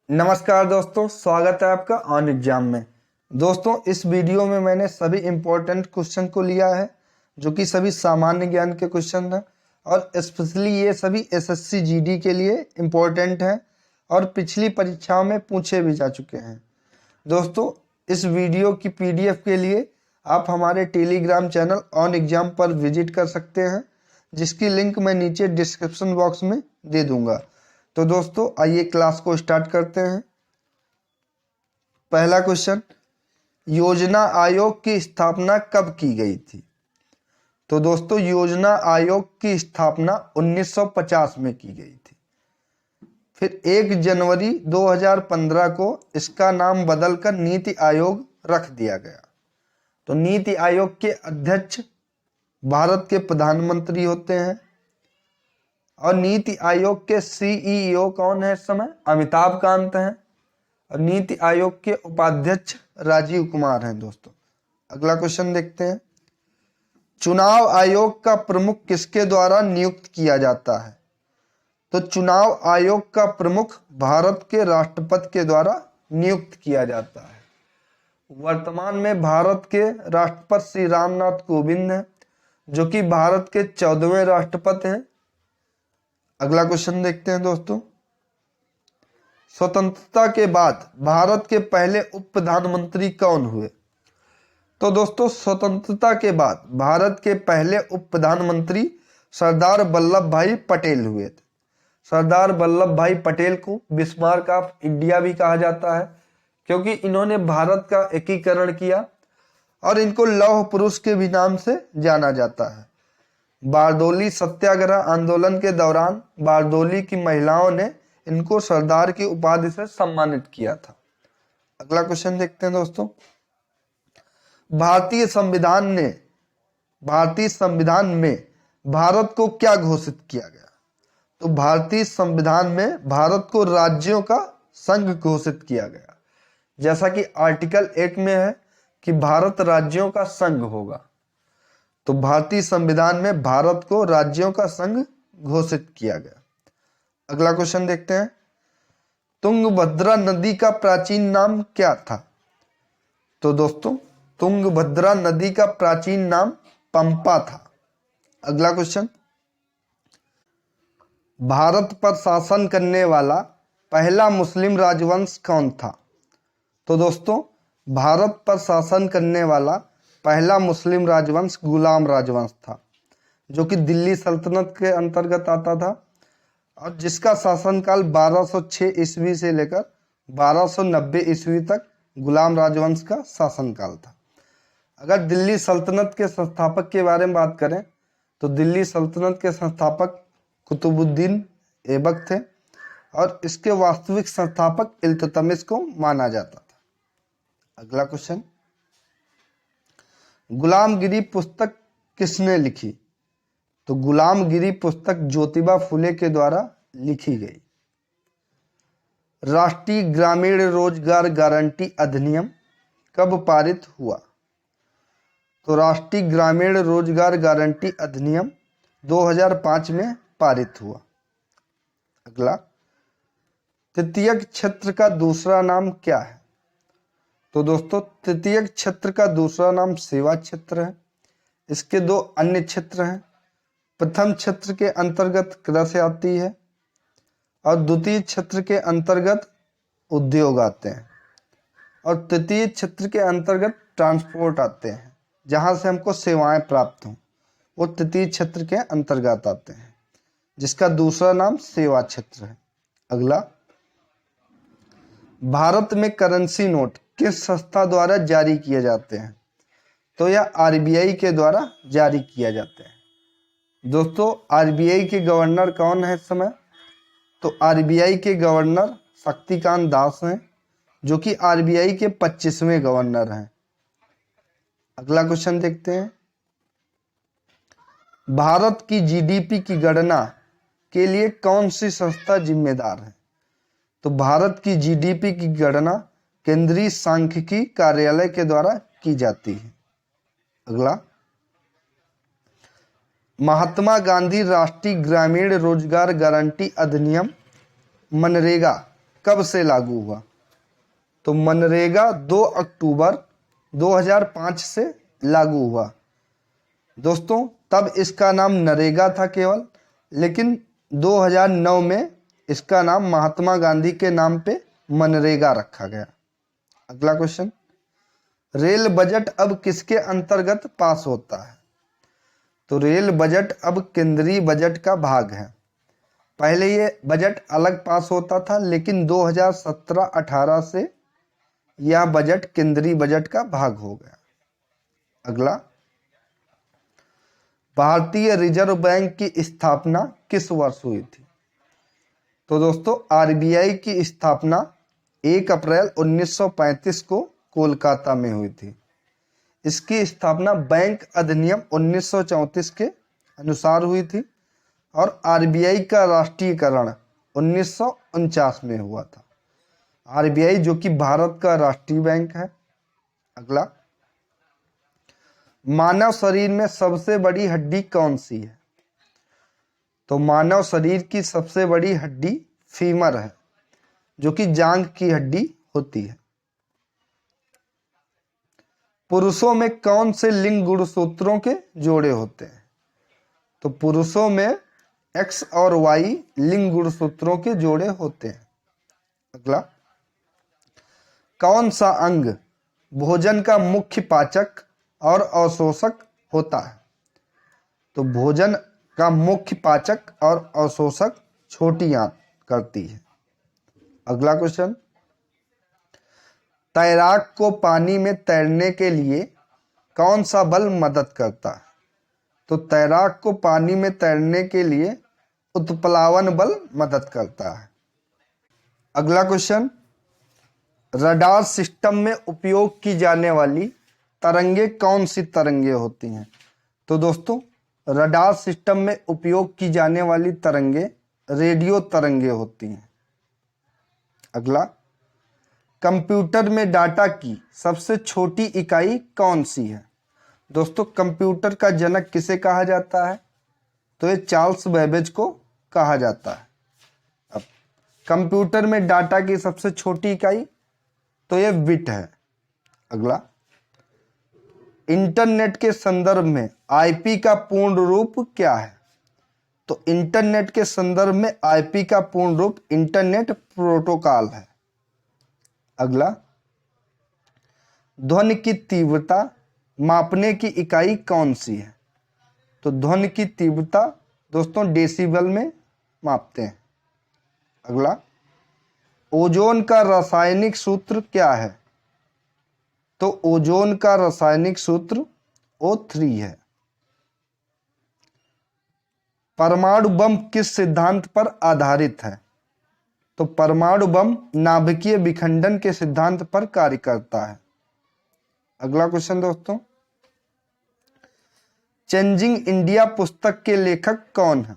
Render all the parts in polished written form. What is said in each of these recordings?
नमस्कार दोस्तों, स्वागत है आपका ऑन एग्जाम में। दोस्तों, इस वीडियो में मैंने सभी इम्पोर्टेंट क्वेश्चन को लिया है जो कि सभी सामान्य ज्ञान के क्वेश्चन हैं और स्पेशली ये सभी एसएससी जीडी के लिए इम्पोर्टेंट हैं और पिछली परीक्षाओं में पूछे भी जा चुके हैं। दोस्तों, इस वीडियो की पीडीएफ के लिए आप हमारे टेलीग्राम चैनल ऑन एग्जाम पर विजिट कर सकते हैं, जिसकी लिंक मैं नीचे डिस्क्रिप्शन बॉक्स में दे दूंगा। तो दोस्तों, आइए क्लास को स्टार्ट करते हैं। पहला क्वेश्चन, योजना आयोग की स्थापना कब की गई थी? तो दोस्तों, योजना आयोग की स्थापना 1950 में की गई थी। फिर 1 जनवरी 2015 को इसका नाम बदलकर नीति आयोग रख दिया गया। तो नीति आयोग के अध्यक्ष भारत के प्रधानमंत्री होते हैं और नीति आयोग के सीईओ कौन है इस समय? अमिताभ कांत हैं। और नीति आयोग के उपाध्यक्ष राजीव कुमार हैं। दोस्तों, अगला क्वेश्चन देखते हैं। चुनाव आयोग का प्रमुख किसके द्वारा नियुक्त किया जाता है? तो चुनाव आयोग का प्रमुख भारत के राष्ट्रपति के द्वारा नियुक्त किया जाता है। वर्तमान में भारत के राष्ट्रपति श्री रामनाथ कोविंद हैं, जो कि भारत के 14वें राष्ट्रपति हैं। अगला क्वेश्चन देखते हैं दोस्तों। स्वतंत्रता के बाद भारत के पहले उप प्रधानमंत्री कौन हुए? तो दोस्तों, स्वतंत्रता के बाद भारत के पहले उप प्रधानमंत्री सरदार वल्लभ भाई पटेल हुए थे। सरदार वल्लभ भाई पटेल को बिस्मार्क ऑफ इंडिया भी कहा जाता है, क्योंकि इन्होंने भारत का एकीकरण किया और इनको लौह पुरुष के भी नाम से जाना जाता है। बारदोली सत्याग्रह आंदोलन के दौरान बारदोली की महिलाओं ने इनको सरदार की उपाधि से सम्मानित किया था। अगला क्वेश्चन देखते हैं दोस्तों। भारतीय संविधान में भारत को क्या घोषित किया गया? तो भारतीय संविधान में भारत को राज्यों का संघ घोषित किया गया, जैसा कि आर्टिकल 1 में है कि भारत राज्यों का संघ होगा। तो भारतीय संविधान में भारत को राज्यों का संघ घोषित किया गया। अगला क्वेश्चन देखते हैं। तुंगभद्रा नदी का प्राचीन नाम क्या था? तो दोस्तों, तुंगभद्रा नदी का प्राचीन नाम पंपा था। अगला क्वेश्चन, भारत पर शासन करने वाला पहला मुस्लिम राजवंश कौन था? तो दोस्तों, भारत पर शासन करने वाला पहला मुस्लिम राजवंश गुलाम राजवंश था, जो कि दिल्ली सल्तनत के अंतर्गत आता था और जिसका शासनकाल 1206 ईस्वी से लेकर 1290 ईस्वी तक गुलाम राजवंश का शासनकाल था। अगर दिल्ली सल्तनत के संस्थापक के बारे में बात करें तो दिल्ली सल्तनत के संस्थापक कुतुबुद्दीन ऐबक थे और इसके वास्तविक संस्थापक इल्तुतमिश को माना जाता था। अगला क्वेश्चन, गुलामगिरी पुस्तक किसने लिखी? तो गुलामगिरी पुस्तक ज्योतिबा फुले के द्वारा लिखी गई। राष्ट्रीय ग्रामीण रोजगार गारंटी अधिनियम कब पारित हुआ? तो राष्ट्रीय ग्रामीण रोजगार गारंटी अधिनियम 2005 में पारित हुआ। अगला, तृतीयक क्षेत्र का दूसरा नाम क्या है? तो दोस्तों, तृतीयक क्षेत्र का दूसरा नाम सेवा क्षेत्र है। इसके दो अन्य क्षेत्र हैं। प्रथम क्षेत्र के अंतर्गत कृषि आती है और द्वितीय क्षेत्र के अंतर्गत उद्योग आते हैं और तृतीय क्षेत्र के अंतर्गत ट्रांसपोर्ट आते हैं, जहां से हमको सेवाएं प्राप्त हों, वो तृतीय क्षेत्र के अंतर्गत आते हैं, जिसका दूसरा नाम सेवा क्षेत्र है। अगला, भारत में करेंसी नोट किस संस्था द्वारा जारी किए जाते हैं? तो यह आरबीआई के द्वारा जारी किया जाते हैं। दोस्तों, आरबीआई के गवर्नर कौन है इस समय? तो आरबीआई के गवर्नर शक्तिकांत दास हैं, जो कि आरबीआई के 25वें गवर्नर हैं। अगला क्वेश्चन देखते हैं। भारत की जीडीपी की गणना के लिए कौन सी संस्था जिम्मेदार है? तो भारत की जीडीपी की गणना केंद्रीय सांख्यिकी कार्यालय के द्वारा की जाती है। अगला, महात्मा गांधी राष्ट्रीय ग्रामीण रोजगार गारंटी अधिनियम मनरेगा कब से लागू हुआ? तो मनरेगा 2 अक्टूबर 2005 से लागू हुआ। दोस्तों तब इसका नाम नरेगा था केवल, लेकिन 2009 में इसका नाम महात्मा गांधी के नाम पे मनरेगा रखा गया। अगला क्वेश्चन, रेल बजट अब किसके अंतर्गत पास होता है? तो रेल बजट अब केंद्रीय बजट का भाग है। पहले ये बजट अलग पास होता था, लेकिन 2017-18 से यह बजट केंद्रीय बजट का भाग हो गया। अगला, भारतीय रिजर्व बैंक की स्थापना किस वर्ष हुई थी? तो दोस्तों आरबीआई की स्थापना 1 अप्रैल 1935 को कोलकाता में हुई थी। इसकी स्थापना बैंक अधिनियम 1934 के अनुसार हुई थी और आरबीआई का राष्ट्रीयकरण 1949 में हुआ था। आरबीआई जो कि भारत का राष्ट्रीय बैंक है। अगला, मानव शरीर में सबसे बड़ी हड्डी कौन सी है? तो मानव शरीर की सबसे बड़ी हड्डी फीमर है, जो कि जांघ की हड्डी होती है। पुरुषों में कौन से लिंग गुणसूत्रों के जोड़े होते हैं? तो पुरुषों में X और Y लिंग गुणसूत्रों के जोड़े होते हैं। अगला, कौन सा अंग भोजन का मुख्य पाचक और अवशोषक होता है? तो भोजन का मुख्य पाचक और अवशोषक छोटी आंत करती है। अगला क्वेश्चन, तैराक को पानी में तैरने के लिए कौन सा बल मदद करता है? तो तैराक को पानी में तैरने के लिए उत्प्लावन बल मदद करता है। अगला क्वेश्चन, रडार सिस्टम में उपयोग की जाने वाली तरंगे कौन सी तरंगे होती हैं? तो दोस्तों रडार सिस्टम में उपयोग की जाने वाली तरंगे रेडियो तरंगे होती हैं। अगला, कंप्यूटर में डाटा की सबसे छोटी इकाई कौन सी है? दोस्तों कंप्यूटर का जनक किसे कहा जाता है? तो ये चार्ल्स बेबेज को कहा जाता है। अब कंप्यूटर में डाटा की सबसे छोटी इकाई तो ये बिट है। अगला, इंटरनेट के संदर्भ में आईपी का पूर्ण रूप क्या है? तो इंटरनेट के संदर्भ में आईपी का पूर्ण रूप इंटरनेट प्रोटोकॉल है। अगला, ध्वनि की तीव्रता मापने की इकाई कौन सी है? तो ध्वनि की तीव्रता दोस्तों डेसिबल में मापते हैं। अगला, ओजोन का रासायनिक सूत्र क्या है? तो ओजोन का रासायनिक सूत्र O3 है। परमाणु बम किस सिद्धांत पर आधारित है? तो परमाणु बम नाभिकीय विखंडन के सिद्धांत पर कार्य करता है। अगला क्वेश्चन दोस्तों, चेंजिंग इंडिया पुस्तक के लेखक कौन है?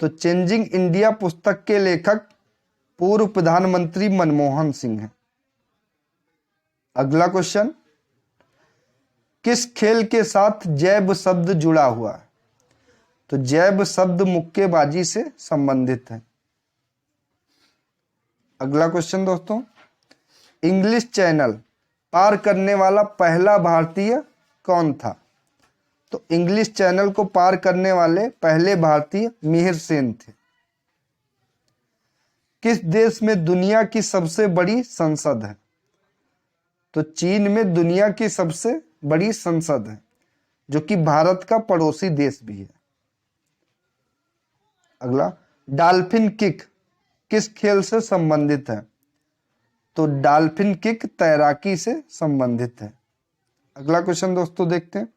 तो चेंजिंग इंडिया पुस्तक के लेखक पूर्व प्रधानमंत्री मनमोहन सिंह हैं। अगला क्वेश्चन, किस खेल के साथ जैव शब्द जुड़ा हुआ है? तो जैव शब्द मुक्केबाजी से संबंधित है। अगला क्वेश्चन दोस्तों, इंग्लिश चैनल पार करने वाला पहला भारतीय कौन था? तो इंग्लिश चैनल को पार करने वाले पहले भारतीय मिहिर सेन थे। किस देश में दुनिया की सबसे बड़ी संसद है? तो चीन में दुनिया की सबसे बड़ी संसद है, जो कि भारत का पड़ोसी देश भी है। अगला, डॉल्फिन किक किस खेल से संबंधित है? तो डॉल्फिन किक तैराकी से संबंधित है। अगला क्वेश्चन दोस्तों देखते हैं,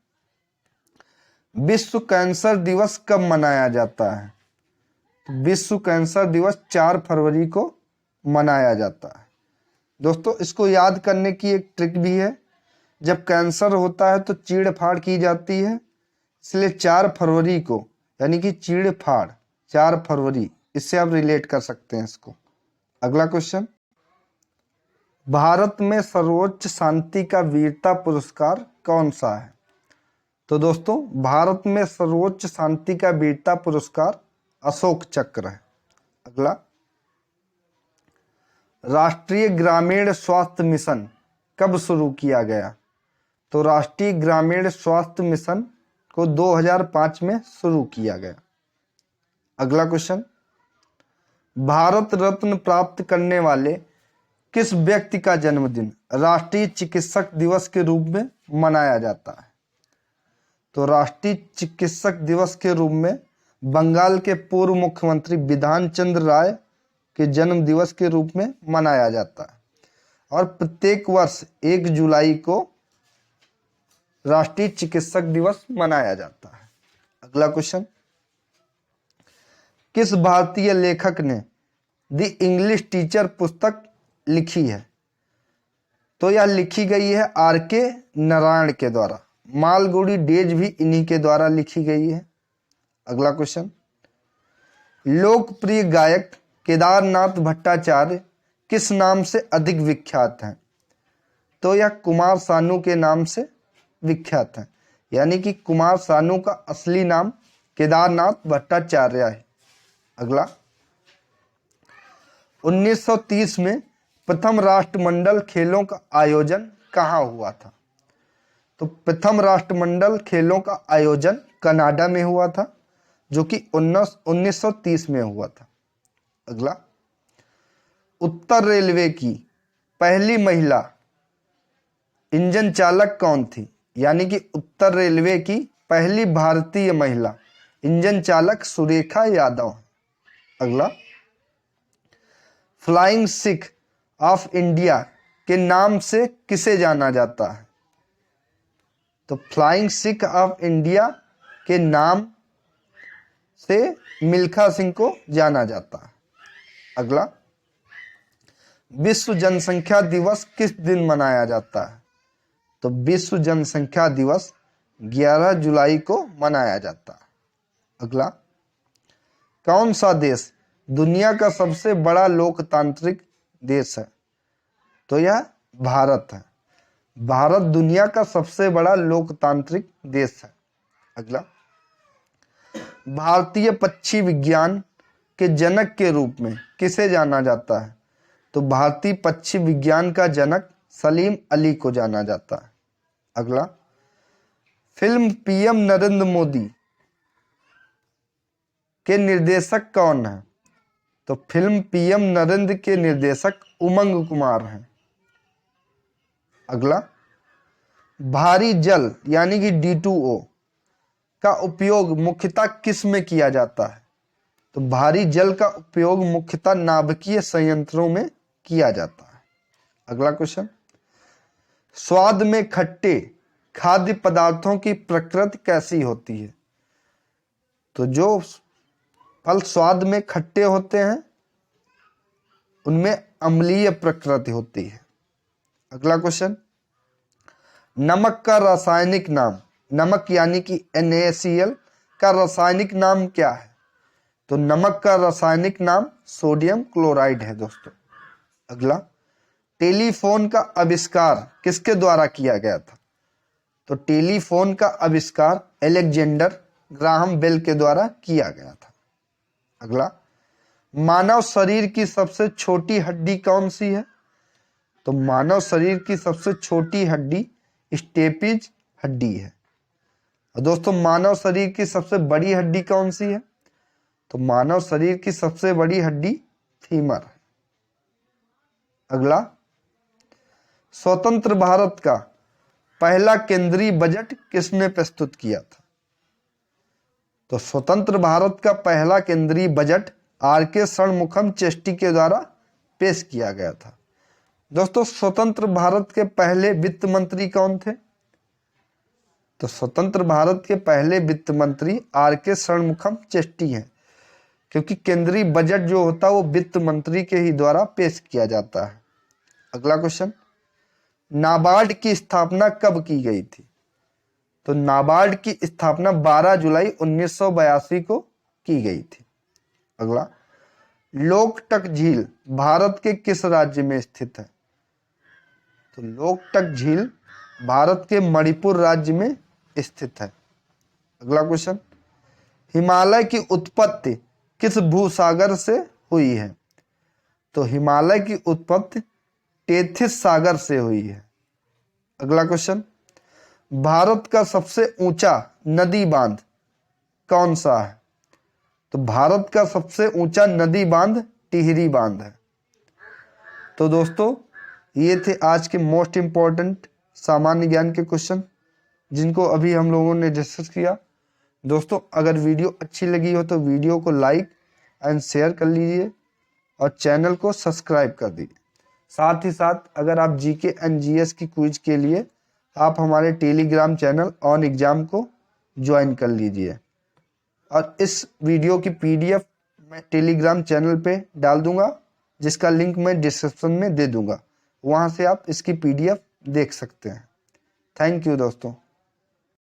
विश्व कैंसर दिवस कब मनाया जाता है? तो विश्व कैंसर दिवस 4 फरवरी को मनाया जाता है। दोस्तों इसको याद करने की एक ट्रिक भी है, जब कैंसर होता है तो चीड़ फाड़ की जाती है, इसलिए 4 फरवरी को यानी कि चीड़ फाड़ 4 फरवरी, इससे आप रिलेट कर सकते हैं इसको। अगला क्वेश्चन, भारत में सर्वोच्च शांति का वीरता पुरस्कार कौन सा है? तो दोस्तों भारत में सर्वोच्च शांति का वीरता पुरस्कार अशोक चक्र है। अगला, राष्ट्रीय ग्रामीण स्वास्थ्य मिशन कब शुरू किया गया? तो राष्ट्रीय ग्रामीण स्वास्थ्य मिशन को 2005 में शुरू किया गया। अगला क्वेश्चन, भारत रत्न प्राप्त करने वाले किस व्यक्ति का जन्मदिन राष्ट्रीय चिकित्सक दिवस के रूप में मनाया जाता है? तो राष्ट्रीय चिकित्सक दिवस के रूप में बंगाल के पूर्व मुख्यमंत्री बिधान चंद्र राय के जन्म दिवस के रूप में मनाया जाता है और प्रत्येक वर्ष 1 जुलाई को राष्ट्रीय चिकित्सक दिवस मनाया जाता है। अगला क्वेश्चन, किस भारतीय लेखक ने द इंग्लिश टीचर पुस्तक लिखी है? तो यह लिखी गई है R.K. नारायण के द्वारा। मालगुडी डेज भी इन्हीं के द्वारा लिखी गई है। अगला क्वेश्चन, लोकप्रिय गायक केदारनाथ भट्टाचार्य किस नाम से अधिक विख्यात हैं? तो यह कुमार सानू के नाम से विख्यात है, यानी कि कुमार सानू का असली नाम केदारनाथ भट्टाचार्य है। अगला, 1930 में प्रथम राष्ट्रमंडल खेलों का आयोजन कहाँ हुआ था? तो प्रथम राष्ट्रमंडल खेलों का आयोजन कनाडा में हुआ था, जो कि 1930 में हुआ था। अगला, उत्तर रेलवे की पहली महिला इंजन चालक कौन थी? यानी कि उत्तर रेलवे की पहली भारतीय महिला इंजन चालक सुरेखा यादव। अगला, फ्लाइंग सिख ऑफ इंडिया के नाम से किसे जाना जाता है? तो फ्लाइंग सिख ऑफ इंडिया के नाम से मिल्खा सिंह को जाना जाता है। अगला, विश्व जनसंख्या दिवस किस दिन मनाया जाता है? तो विश्व जनसंख्या दिवस 11 जुलाई को मनाया जाता है। अगला, कौन सा देश दुनिया का सबसे बड़ा लोकतांत्रिक देश है? तो यह भारत है। भारत दुनिया का सबसे बड़ा लोकतांत्रिक देश है। अगला, भारतीय पक्षी विज्ञान के जनक के रूप में किसे जाना जाता है? तो भारतीय पक्षी विज्ञान का जनक सलीम अली को जाना जाता है। अगला, फिल्म पीएम नरेंद्र मोदी के निर्देशक कौन है? तो फिल्म पीएम नरेंद्र के निर्देशक उमंग कुमार हैं। अगला, भारी जल यानी कि D2O का उपयोग मुख्यतः किस में किया जाता है? तो भारी जल का उपयोग मुख्यतः नाभिकीय संयंत्रों में किया जाता है। अगला क्वेश्चन, स्वाद में खट्टे खाद्य पदार्थों की प्रकृति कैसी होती है? तो जो फल स्वाद में खट्टे होते हैं उनमें अम्लीय प्रकृति होती है। अगला क्वेश्चन, नमक का रासायनिक नाम, नमक यानी कि NaCl का रासायनिक नाम क्या है? तो नमक का रासायनिक नाम सोडियम क्लोराइड है दोस्तों। अगला, टेलीफोन का आविष्कार किसके द्वारा किया गया था? तो टेलीफोन का आविष्कार अलेक्जेंडर ग्राहम बेल के द्वारा किया गया था। अगला, मानव शरीर की सबसे छोटी हड्डी कौन सी है? तो मानव शरीर की सबसे छोटी हड्डी स्टेपिज हड्डी है। और दोस्तों, मानव शरीर की सबसे बड़ी हड्डी कौन सी है? तो मानव शरीर की सबसे बड़ी हड्डी फीमर है। अगला, स्वतंत्र भारत का पहला केंद्रीय बजट किसने प्रस्तुत किया था? तो स्वतंत्र भारत का पहला केंद्रीय बजट R.K. षणमुखम चेट्टी के द्वारा पेश किया गया था। दोस्तों, स्वतंत्र भारत के पहले वित्त मंत्री कौन थे? तो स्वतंत्र भारत के पहले वित्त मंत्री R.K. षणमुखम चेट्टी हैं, क्योंकि केंद्रीय बजट जो होता है वो वित्त मंत्री के ही द्वारा पेश किया जाता है। अगला क्वेश्चन, नाबार्ड की स्थापना कब की गई थी? तो नाबार्ड की स्थापना 12 जुलाई 1982 को की गई थी। अगला, लोकटक झील भारत के किस राज्य में स्थित है? तो लोकटक झील भारत के मणिपुर राज्य में स्थित है। अगला क्वेश्चन, हिमालय की उत्पत्ति किस भूसागर से हुई है? तो हिमालय की उत्पत्ति टेथिस सागर से हुई है। अगला क्वेश्चन, भारत का सबसे ऊंचा नदी बांध कौन सा है? तो भारत का सबसे ऊंचा नदी बांध टिहरी बांध है। तो दोस्तों ये थे आज के मोस्ट इंपॉर्टेंट सामान्य ज्ञान के क्वेश्चन जिनको अभी हम लोगों ने डिस्कस किया। दोस्तों अगर वीडियो अच्छी लगी हो तो वीडियो को लाइक एंड शेयर कर लीजिए और चैनल को सब्सक्राइब कर दीजिए। साथ ही साथ अगर आप जीके एंड जीएस की क्विज के लिए आप हमारे टेलीग्राम चैनल ऑन एग्जाम को ज्वाइन कर लीजिए और इस वीडियो की पीडीएफ मैं टेलीग्राम चैनल पे डाल दूंगा जिसका लिंक मैं डिस्क्रिप्शन में दे दूंगा, वहां से आप इसकी पीडीएफ देख सकते हैं। थैंक यू दोस्तों।